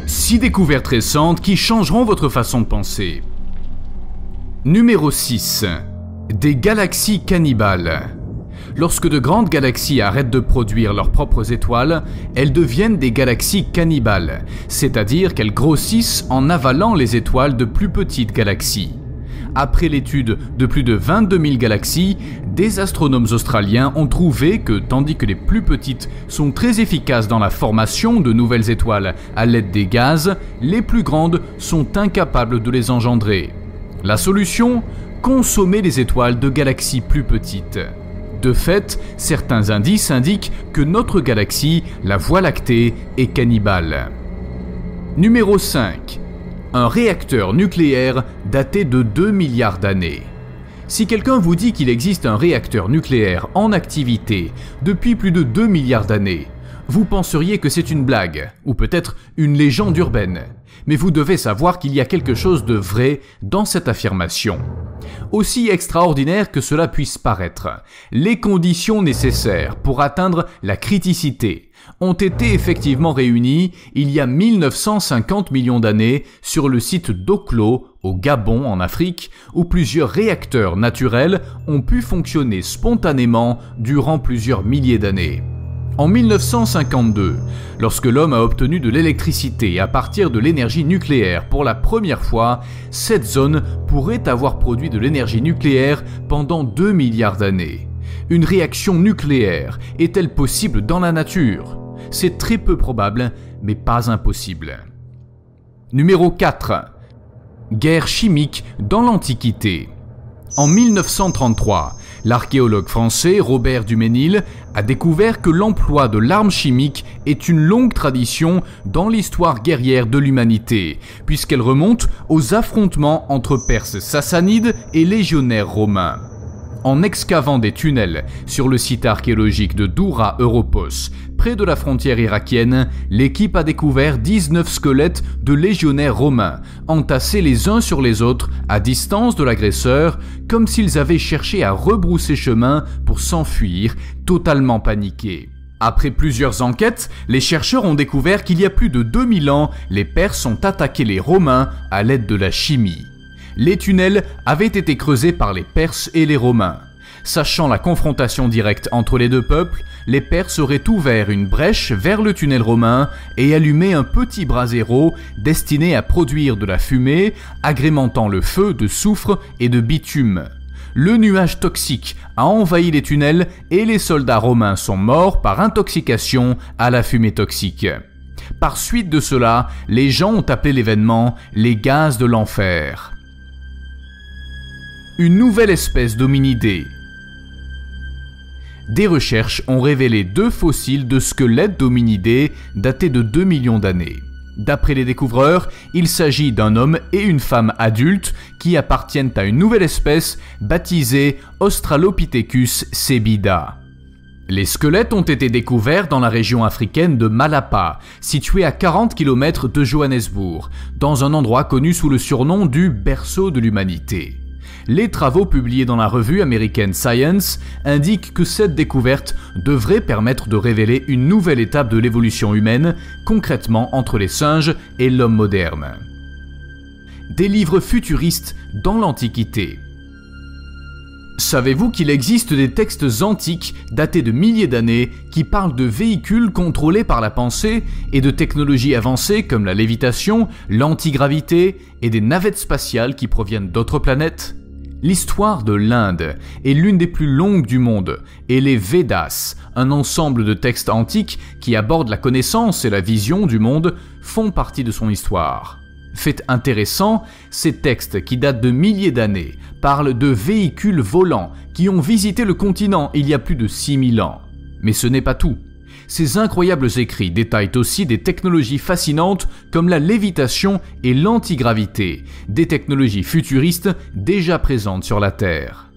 6 découvertes récentes qui changeront votre façon de penser. Numéro 6. Des galaxies cannibales. Lorsque de grandes galaxies arrêtent de produire leurs propres étoiles, elles deviennent des galaxies cannibales, c'est-à-dire qu'elles grossissent en avalant les étoiles de plus petites galaxies. Après l'étude de plus de 22 000 galaxies, des astronomes australiens ont trouvé que, tandis que les plus petites sont très efficaces dans la formation de nouvelles étoiles à l'aide des gaz, les plus grandes sont incapables de les engendrer. La solution ? Consommer les étoiles de galaxies plus petites. De fait, certains indices indiquent que notre galaxie, la Voie lactée, est cannibale. Numéro 5. Un réacteur nucléaire daté de 2 milliards d'années. Si quelqu'un vous dit qu'il existe un réacteur nucléaire en activité depuis plus de 2 milliards d'années, vous penseriez que c'est une blague, ou peut-être une légende urbaine. Mais vous devez savoir qu'il y a quelque chose de vrai dans cette affirmation. Aussi extraordinaire que cela puisse paraître, les conditions nécessaires pour atteindre la criticité ont été effectivement réunies il y a 1950 millions d'années sur le site d'Oklo, au Gabon en Afrique, où plusieurs réacteurs naturels ont pu fonctionner spontanément durant plusieurs milliers d'années. En 1952, lorsque l'homme a obtenu de l'électricité à partir de l'énergie nucléaire pour la première fois, cette zone pourrait avoir produit de l'énergie nucléaire pendant 2 milliards d'années. Une réaction nucléaire est-elle possible dans la nature ? C'est très peu probable, mais pas impossible. Numéro 4. Guerre chimique dans l'Antiquité. En 1933, l'archéologue français Robert Duménil a découvert que l'emploi de l'arme chimique est une longue tradition dans l'histoire guerrière de l'humanité, puisqu'elle remonte aux affrontements entre Perses sassanides et légionnaires romains. En excavant des tunnels sur le site archéologique de Doura Europos, près de la frontière irakienne, l'équipe a découvert 19 squelettes de légionnaires romains, entassés les uns sur les autres à distance de l'agresseur, comme s'ils avaient cherché à rebrousser chemin pour s'enfuir, totalement paniqués. Après plusieurs enquêtes, les chercheurs ont découvert qu'il y a plus de 2000 ans, les Perses ont attaqué les Romains à l'aide de la chimie. Les tunnels avaient été creusés par les Perses et les Romains. Sachant la confrontation directe entre les deux peuples, les Perses auraient ouvert une brèche vers le tunnel romain et allumé un petit brasero destiné à produire de la fumée, agrémentant le feu de soufre et de bitume. Le nuage toxique a envahi les tunnels et les soldats romains sont morts par intoxication à la fumée toxique. Par suite de cela, les gens ont appelé l'événement les gaz de l'enfer. Une nouvelle espèce d'hominidés. Des recherches ont révélé 2 fossiles de squelettes d'hominidés datés de 2 millions d'années. D'après les découvreurs, il s'agit d'un homme et une femme adultes qui appartiennent à une nouvelle espèce baptisée Australopithecus cebida. Les squelettes ont été découverts dans la région africaine de Malapa, située à 40 km de Johannesburg, dans un endroit connu sous le surnom du berceau de l'humanité. Les travaux publiés dans la revue américaine Science indiquent que cette découverte devrait permettre de révéler une nouvelle étape de l'évolution humaine, concrètement entre les singes et l'homme moderne. Des livres futuristes dans l'Antiquité. Savez-vous qu'il existe des textes antiques datés de milliers d'années qui parlent de véhicules contrôlés par la pensée et de technologies avancées comme la lévitation, l'antigravité et des navettes spatiales qui proviennent d'autres planètes ? L'histoire de l'Inde est l'une des plus longues du monde et les Védas, un ensemble de textes antiques qui abordent la connaissance et la vision du monde, font partie de son histoire. Fait intéressant, ces textes qui datent de milliers d'années parlent de véhicules volants qui ont visité le continent il y a plus de 6000 ans. Mais ce n'est pas tout. Ces incroyables écrits détaillent aussi des technologies fascinantes comme la lévitation et l'antigravité, des technologies futuristes déjà présentes sur la Terre.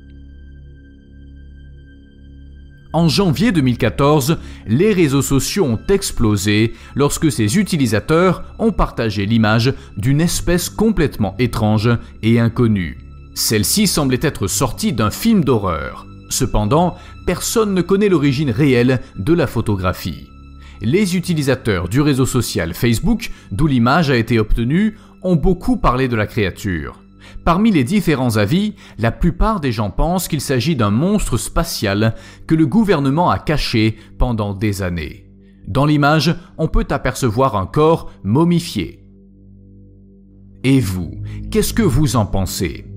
En janvier 2014, les réseaux sociaux ont explosé lorsque ces utilisateurs ont partagé l'image d'une espèce complètement étrange et inconnue. Celle-ci semblait être sortie d'un film d'horreur. Cependant, personne ne connaît l'origine réelle de la photographie. Les utilisateurs du réseau social Facebook, d'où l'image a été obtenue, ont beaucoup parlé de la créature. Parmi les différents avis, la plupart des gens pensent qu'il s'agit d'un monstre spatial que le gouvernement a caché pendant des années. Dans l'image, on peut apercevoir un corps momifié. Et vous, qu'est-ce que vous en pensez ?